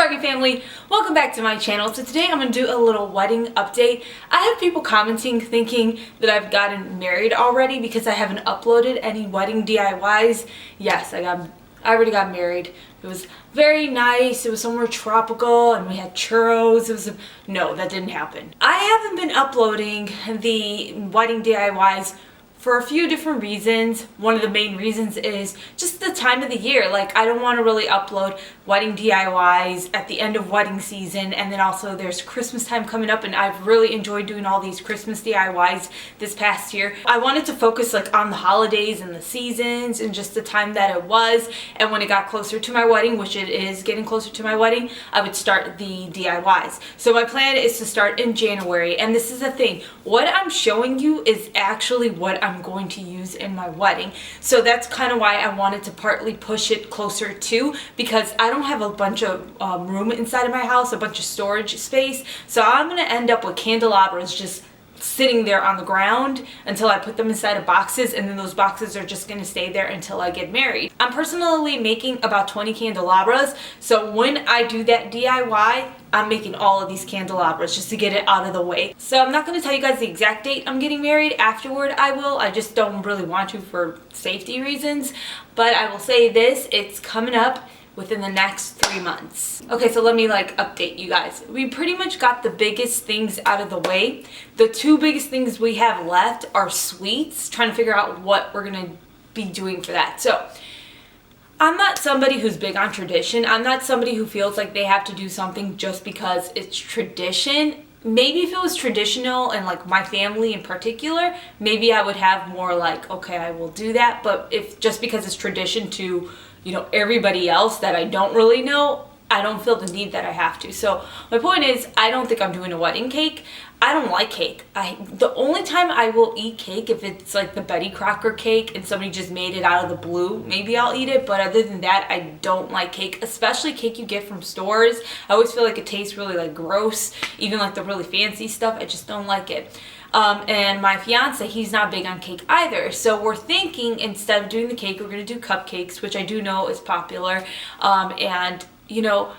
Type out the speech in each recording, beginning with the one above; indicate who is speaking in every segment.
Speaker 1: Bargain family, welcome back to my channel. So today I'm going to do a little wedding update. I have people commenting thinking that I've gotten married already because I haven't uploaded any wedding DIYs. Yes, I already got married. It was very nice. It was somewhere tropical and we had churros. No, that didn't happen. I haven't been uploading the wedding DIYs for a few different reasons. One of the main reasons is just the time of the year. Like, I don't want to really upload wedding DIYs at the end of wedding season, and then also there's Christmas time coming up, and I've really enjoyed doing all these Christmas DIYs this past year. I wanted to focus like on the holidays and the seasons and just the time that it was, and when it got closer to my wedding, which it is getting closer to my wedding, I would start the DIYs. So my plan is to start in January, and this is the thing. What I'm showing you is actually what I'm going to use in my wedding. So that's kind of why I wanted to partly push it closer to, because I don't have a bunch of room inside of my house, a bunch of storage space. So I'm going to end up with candelabras just sitting there on the ground until I put them inside of boxes, and then those boxes are just going to stay there until I get married. I'm personally making about 20 candelabras, so when I do that DIY, I'm making all of these candelabras just to get it out of the way. So I'm not going to tell you guys the exact date I'm getting married. Afterward I will. I just don't really want to for safety reasons, but I will say this, it's coming up within the next 3 months. Okay, so let me update you guys. We pretty much got the biggest things out of the way. The two biggest things we have left are sweets, trying to figure out what we're gonna be doing for that. So I'm not somebody who's big on tradition. I'm not somebody who feels like they have to do something just because it's tradition. Maybe if it was traditional and like my family in particular, maybe I would have more like, okay, I will do that. But if just because it's tradition to, you know, everybody else that I don't really know, I don't feel the need that I have to. So my point is, I don't think I'm doing a wedding cake. I don't like cake. The only time I will eat cake if it's like the Betty Crocker cake and somebody just made it out of the blue, maybe I'll eat it. But other than that, I don't like cake, especially cake you get from stores. I always feel like it tastes really like gross. Even like the really fancy stuff, I just don't like it. And my fiance, he's not big on cake either. So we're thinking instead of doing the cake, we're going to do cupcakes, which I do know is popular. And, you know,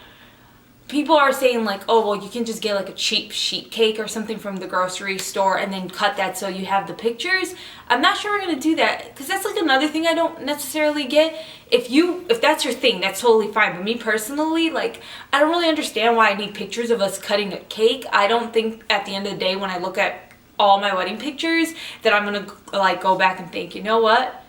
Speaker 1: people are saying like, oh, well, you can just get like a cheap sheet cake or something from the grocery store and then cut that so you have the pictures. I'm not sure we're going to do that because that's like another thing I don't necessarily get. If that's your thing, that's totally fine. But me personally, like, I don't really understand why I need pictures of us cutting a cake. I don't think at the end of the day when I look at all my wedding pictures that I'm gonna like go back and think, you know what,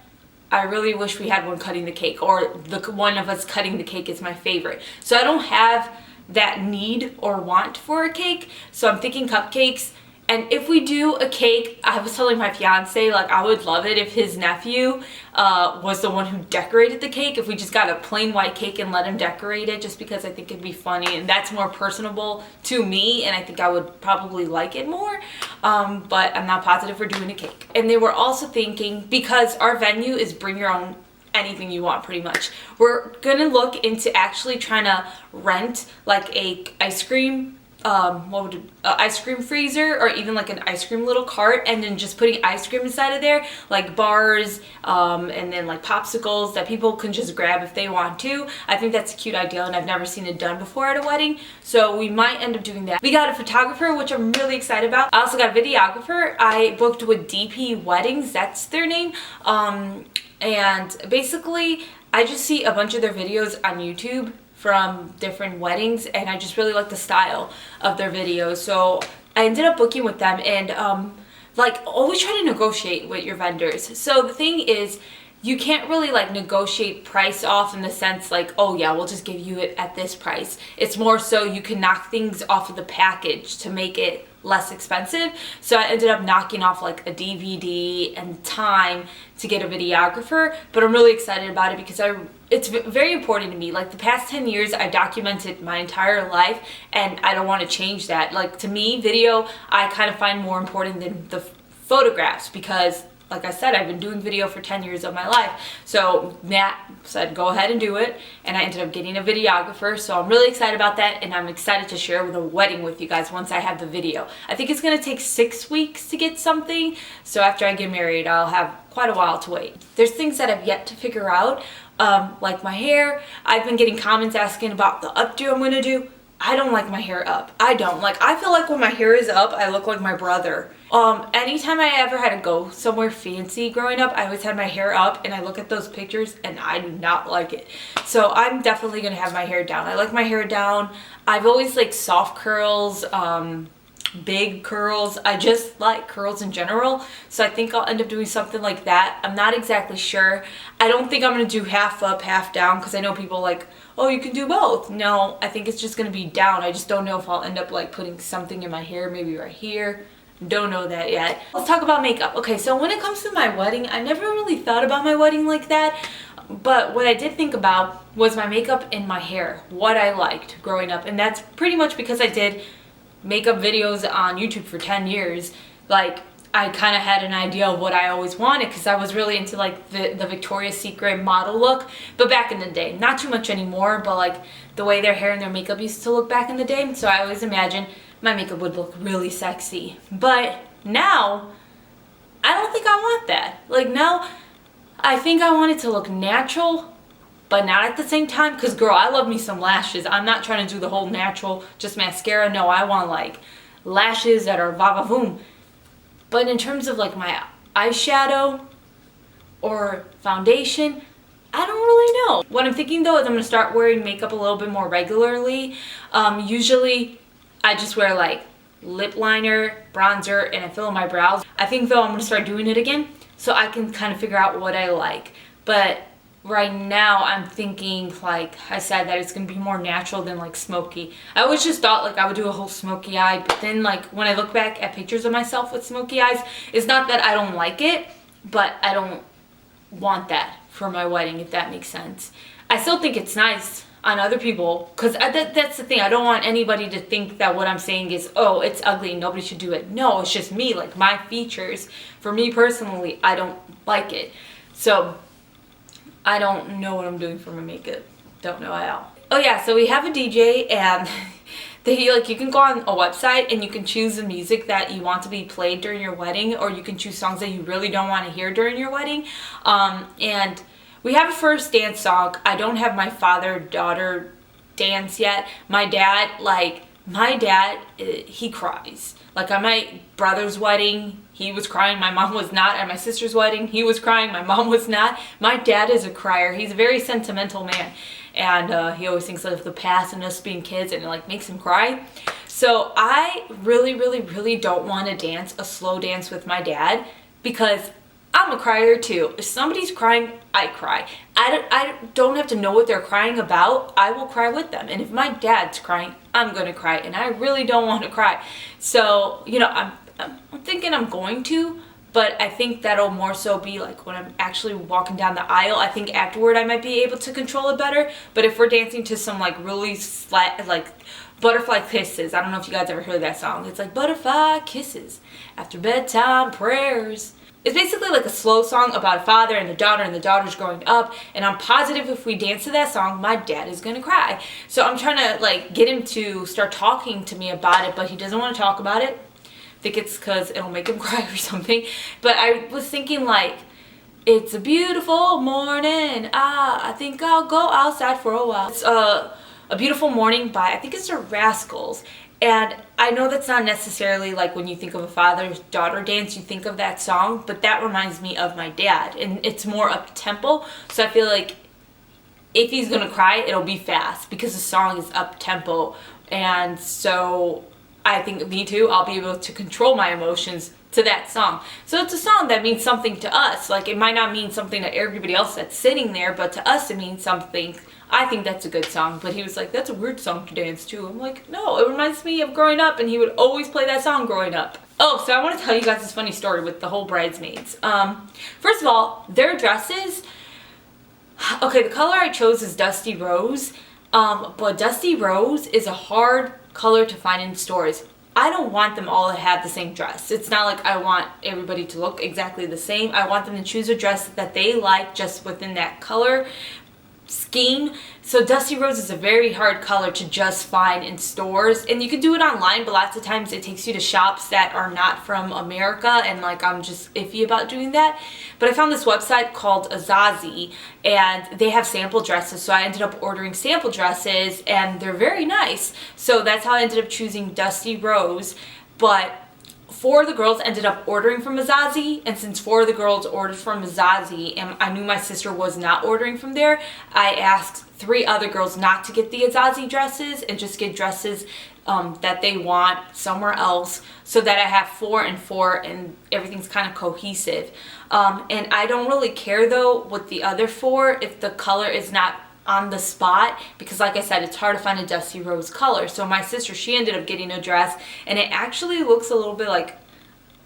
Speaker 1: I really wish we had one cutting the cake, or the one of us cutting the cake is my favorite. So I don't have that need or want for a cake, so I'm thinking cupcakes. And if we do a cake, I was telling my fiance, like, I would love it if his nephew was the one who decorated the cake. If we just got a plain white cake and let him decorate it, just because I think it'd be funny and that's more personable to me, and I think I would probably like it more. But I'm not positive we're doing a cake. And they were also thinking, because our venue is bring your own anything you want pretty much, we're gonna look into actually trying to rent like a ice cream ice cream freezer, or even like an ice cream little cart, and then just putting ice cream inside of there, like bars, and then like popsicles that people can just grab if they want to. I think that's a cute idea, and I've never seen it done before at a wedding, so we might end up doing that. We got a photographer, which I'm really excited about. I also got a videographer. I booked with DP Weddings, that's their name, and basically I just see a bunch of their videos on YouTube from different weddings, and I just really like the style of their videos. So I ended up booking with them, and like, always try to negotiate with your vendors. So the thing is, you can't really like negotiate price off in the sense like, oh yeah, we'll just give you it at this price. It's more so you can knock things off of the package to make it less expensive. So I ended up knocking off like a DVD and time to get a videographer, but I'm really excited about it because it's very important to me. Like, the past 10 years I documented my entire life, and I don't want to change that. Like, to me, video I kind of find more important than the photographs, because like I said, I've been doing video for 10 years of my life. So Matt said, go ahead and do it. And I ended up getting a videographer. So I'm really excited about that. And I'm excited to share the wedding with you guys once I have the video. I think it's going to take 6 weeks to get something. So after I get married, I'll have quite a while to wait. There's things that I've yet to figure out, like my hair. I've been getting comments asking about the updo I'm gonna do. I don't like my hair up. I don't. Like, I feel like when my hair is up, I look like my brother. Anytime I ever had to go somewhere fancy growing up, I always had my hair up, and I look at those pictures and I do not like it. So I'm definitely gonna have my hair down. I like my hair down. I've always liked soft curls, big curls. I just like curls in general, so I think I'll end up doing something like that. I'm not exactly sure. I don't think I'm gonna do half up, half down, because I know people like, oh, you can do both. No, I think it's just gonna be down. I just don't know if I'll end up like putting something in my hair, maybe right here. Don't know that yet. Let's talk about makeup. Okay, so when it comes to my wedding, I never really thought about my wedding like that, but what I did think about was my makeup and my hair, what I liked growing up, and that's pretty much because I did makeup videos on YouTube for 10 years. Like, I kind of had an idea of what I always wanted, because I was really into like the Victoria's Secret model look, but back in the day. Not too much anymore, but like the way their hair and their makeup used to look back in the day. So I always imagined my makeup would look really sexy. But now, I don't think I want that. Like, now, I think I want it to look natural, but not at the same time, because girl, I love me some lashes. I'm not trying to do the whole natural, just mascara. No, I want like lashes that are va-va-voom. But in terms of like my eyeshadow or foundation, I don't really know. What I'm thinking though is I'm gonna start wearing makeup a little bit more regularly. Usually I just wear like lip liner, bronzer, and I fill in my brows. I think though I'm gonna start doing it again so I can kind of figure out what I like. But right now I'm thinking, like I said, that it's gonna be more natural than like smoky. I always just thought like I would do a whole smoky eye, but then like when I look back at pictures of myself with smoky eyes, it's not that I don't like it, but I don't want that for my wedding, if that makes sense. I still think it's nice on other people, because that's the thing. I don't want anybody to think that what I'm saying is, oh, it's ugly and nobody should do it. No, it's just me, like my features. For me personally, I don't like it. So I don't know what I'm doing for my makeup. Don't know at all. Oh yeah, so we have a DJ, and you can go on a website and you can choose the music that you want to be played during your wedding, or you can choose songs that you really don't want to hear during your wedding. And we have a first dance song. I don't have my father-daughter dance yet. My dad, he cries. Like at my brother's wedding, he was crying, my mom was not. At my sister's wedding, he was crying, my mom was not. My dad is a crier. He's a very sentimental man. And he always thinks of the past and us being kids, and it like makes him cry. So I really don't want to dance a slow dance with my dad, because I'm a crier too. If somebody's crying, I cry. I don't have to know what they're crying about. I will cry with them. And if my dad's crying, I'm going to cry. And I really don't want to cry. So, you know, I'm thinking I'm going to, but I think that'll more so be like when I'm actually walking down the aisle. I think afterward I might be able to control it better. But if we're dancing to some like really like Butterfly Kisses. I don't know if you guys ever heard that song. It's like butterfly kisses after bedtime prayers. It's basically like a slow song about a father and a daughter, and the daughter's growing up, and I'm positive if we dance to that song, my dad is gonna cry. So I'm trying to like get him to start talking to me about it, but he doesn't want to talk about it. I think it's because it'll make him cry or something. But I was thinking like, it's a beautiful morning, I think I'll go outside for a while. It's a Beautiful Morning by, I think it's the Rascals. And I know that's not necessarily like when you think of a father-daughter dance, you think of that song, but that reminds me of my dad, and it's more up-tempo, so I feel like if he's gonna cry, it'll be fast, because the song is up-tempo, and so I think me too, I'll be able to control my emotions to that song. So it's a song that means something to us. Like, it might not mean something to everybody else that's sitting there, but to us it means something. I think that's a good song. But he was like, that's a weird song to dance to. I'm like, no, it reminds me of growing up, and he would always play that song growing up. Oh, so I want to tell you guys this funny story with the whole bridesmaids. First of all, their dresses, okay, the color I chose is Dusty Rose, but Dusty Rose is a hard color to find in stores. I don't want them all to have the same dress. It's not like I want everybody to look exactly the same. I want them to choose a dress that they like just within that color. scheme. So Dusty Rose is a very hard color to just find in stores, and you can do it online, but lots of times it takes you to shops that are not from America, and like I'm just iffy about doing that. But I found this website called Azazi, and they have sample dresses, so I ended up ordering sample dresses, and they're very nice. So that's how I ended up choosing Dusty Rose. But 4 of the girls ended up ordering from Azazi, and since 4 of the girls ordered from Azazi and I knew my sister was not ordering from there, I asked 3 other girls not to get the Azazi dresses and just get dresses that they want somewhere else, so that I have 4 and 4 and everything's kind of cohesive. And I don't really care though with the other 4 if the color is not on the spot, because like I said, it's hard to find a Dusty Rose color. So my sister, she ended up getting a dress, and it actually looks a little bit like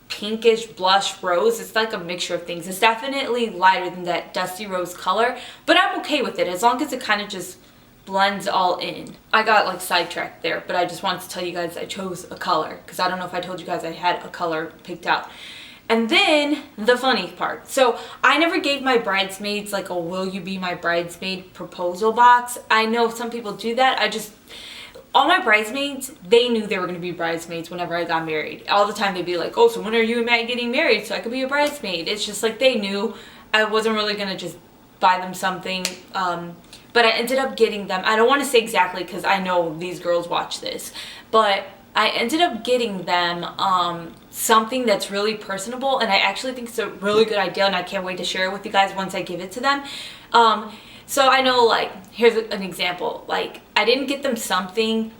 Speaker 1: pinkish blush rose. It's like a mixture of things. It's definitely lighter than that Dusty Rose color, but I'm okay with it as long as it kind of just blends all in. I got like sidetracked there, but I just wanted to tell you guys I chose a color, because I don't know if I told you guys I had a color picked out. And then the funny part. So I never gave my bridesmaids like a will you be my bridesmaid proposal box. I know some people do that. All my bridesmaids, they knew they were going to be bridesmaids whenever I got married. All the time they'd be like, oh, so when are you and Matt getting married so I could be a bridesmaid? It's just like they knew I wasn't really going to just buy them something. But I ended up getting them. I don't want to say exactly because I know these girls watch this. But I ended up getting them something that's really personable, and I actually think it's a really good idea, and I can't wait to share it with you guys once I give it to them. So I know, like, here's an example. Like, I didn't get them something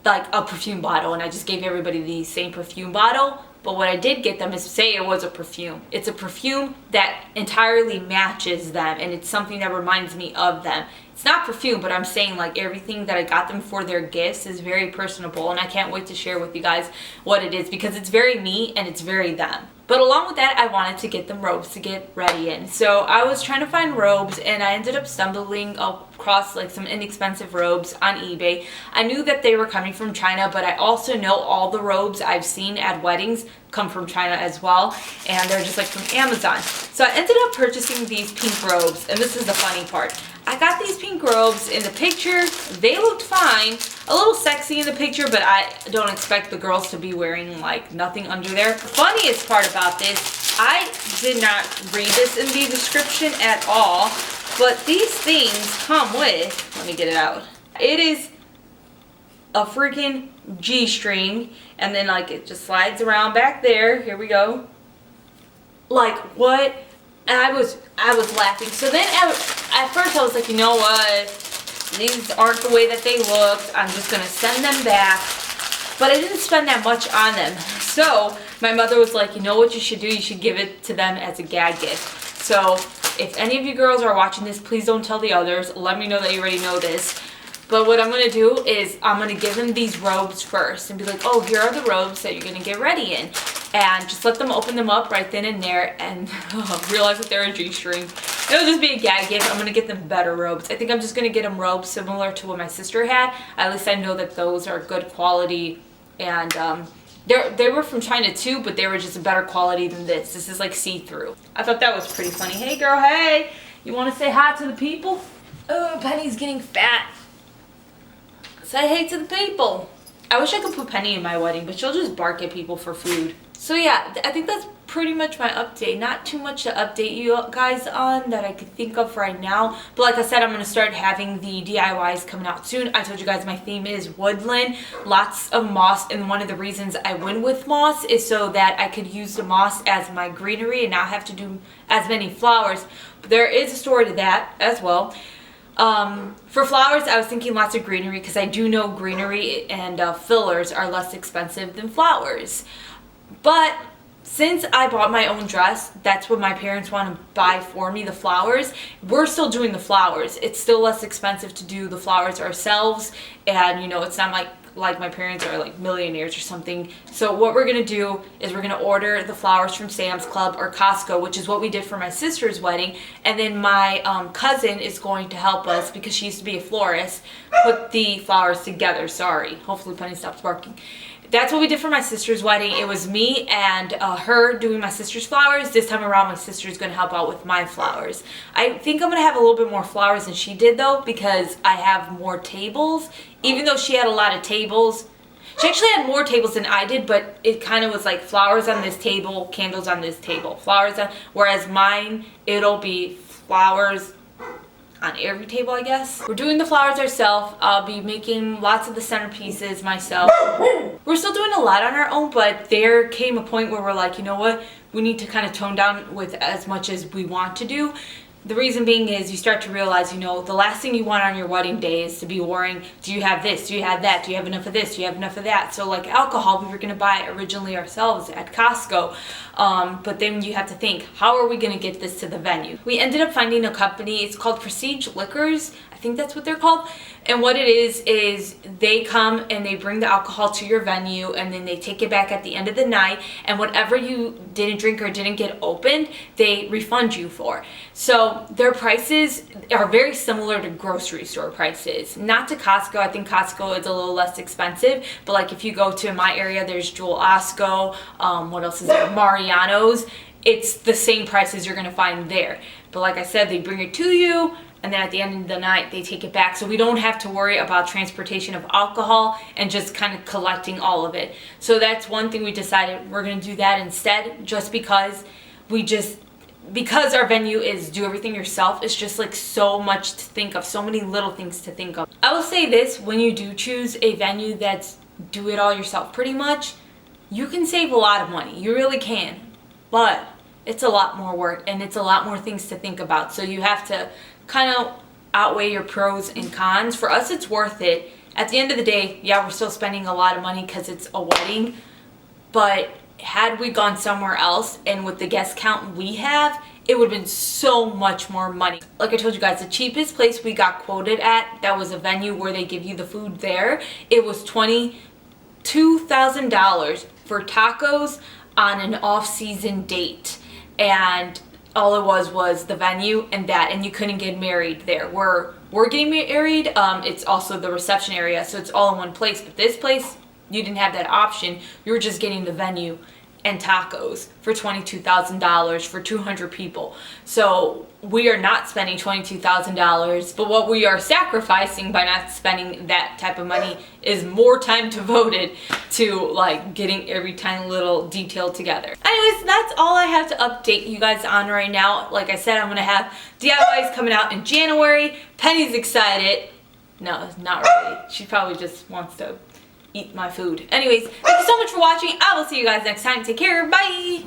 Speaker 1: like a perfume bottle, and I just gave everybody the same perfume bottle. But what I did get them is, say it was a perfume. It's a perfume that entirely matches them, and it's something that reminds me of them. It's not perfume, but I'm saying like everything that I got them for their gifts is very personable, and I can't wait to share with you guys what it is, because it's very me and it's very them. But along with that, I wanted to get them robes to get ready in. So I was trying to find robes, and I ended up stumbling across like some inexpensive robes on eBay. I knew that they were coming from China, but I also know all the robes I've seen at weddings come from China as well, and they're just like from Amazon. So I ended up purchasing these pink robes, and this is the funny part. I got these pink robes in the picture. They looked fine, a little sexy in the picture, but I don't expect the girls to be wearing like nothing under there. The funniest part about this, I did not read this in the description at all, but these things come with, let me get it out. It is a freaking G-string, and then like it just slides around back there. Here we go. Like, what? And I was laughing. So then at first I was like, you know what? These aren't the way that they looked. I'm just going to send them back. But I didn't spend that much on them. So my mother was like, you know what you should do? You should give it to them as a gag gift. So if any of you girls are watching this, please don't tell the others. Let me know that you already know this. But what I'm going to do is I'm going to give them these robes first and be like, oh, here are the robes that you're going to get ready in. And just let them open them up right then and there, and realize that they're a G-string. It'll just be a gag gift. I'm going to get them better robes. I think I'm just going to get them robes similar to what my sister had. At least I know that those are good quality, and they were from China too, but they were just a better quality than this. This is like see-through. I thought that was pretty funny. Hey girl, hey! You want to say hi to the people? Oh, Penny's getting fat. Say hey to the people. I wish I could put Penny in my wedding, but she'll just bark at people for food. So yeah, I think that's pretty much my update. Not too much to update you guys on that I could think of right now. But like I said, I'm going to start having the DIYs coming out soon. I told you guys my theme is woodland. Lots of moss, and one of the reasons I went with moss is so that I could use the moss as my greenery and not have to do as many flowers. But there is a story to that as well. For flowers, I was thinking lots of greenery, because I do know greenery and fillers are less expensive than flowers. But since I bought my own dress, that's what my parents want to buy for me, the flowers. We're still doing the flowers. It's still less expensive to do the flowers ourselves, and you know, it's not like my parents are like millionaires or something. So what we're gonna do is we're gonna order the flowers from Sam's Club or Costco, which is what we did for my sister's wedding. And then my cousin is going to help us, because she used to be a florist, put the flowers together. Sorry, hopefully Penny stops barking. That's what we did for my sister's wedding. It was me and her doing my sister's flowers. This time around, my sister's going to help out with my flowers. I think I'm going to have a little bit more flowers than she did, though, because I have more tables. Even though she had a lot of tables, she actually had more tables than I did, but it kind of was like flowers on this table, candles on this table, flowers on, whereas mine, it'll be flowers on every table, I guess. We're doing the flowers ourselves. I'll be making lots of the centerpieces myself. We're still doing a lot on our own, but there came a point where we're like, you know what? We need to kind of tone down with as much as we want to do. The reason being is you start to realize, you know, the last thing you want on your wedding day is to be worrying, do you have this? Do you have that? Do you have enough of this? Do you have enough of that? So like alcohol, we were going to buy it originally ourselves at Costco. But then you have to think, how are we going to get this to the venue? We ended up finding a company. It's called Prestige Liquors. I think that's what they're called. And what it is they come and they bring the alcohol to your venue, and then they take it back at the end of the night, and whatever you didn't drink or didn't get opened, they refund you for. So their prices are very similar to grocery store prices. Not to Costco. I think Costco is a little less expensive, but like if you go to my area, there's Jewel Osco, what else is there? Mariano's. It's the same prices you're gonna find there. But like I said, they bring it to you, and then at the end of the night, they take it back. So we don't have to worry about transportation of alcohol and just kind of collecting all of it. So that's one thing we decided we're going to do that instead, just because because our venue is do everything yourself, it's just like so much to think of, so many little things to think of. I will say this, when you do choose a venue that's do it all yourself pretty much, you can save a lot of money. You really can. But it's a lot more work and it's a lot more things to think about. So you have to kind of outweigh your pros and cons. For us, it's worth it. At the end of the day, yeah, we're still spending a lot of money because it's a wedding. But had we gone somewhere else and with the guest count we have, it would have been so much more money. Like I told you guys, the cheapest place we got quoted at, that was a venue where they give you the food there, it was $22,000 for tacos on an off-season date. And all it was the venue and that, and you couldn't get married there. We're getting married. It's also the reception area, so it's all in one place. But this place, you didn't have that option. You were just getting the venue and tacos for $22,000 for 200 people. So we are not spending $22,000, but what we are sacrificing by not spending that type of money is more time devoted to like getting every tiny little detail together. Anyways, that's all I have to update you guys on right now. Like I said, I'm gonna have DIYs coming out in January. Penny's excited. No, not really. She probably just wants to eat my food. Anyways, thank you so much for watching. I will see you guys next time. Take care. Bye.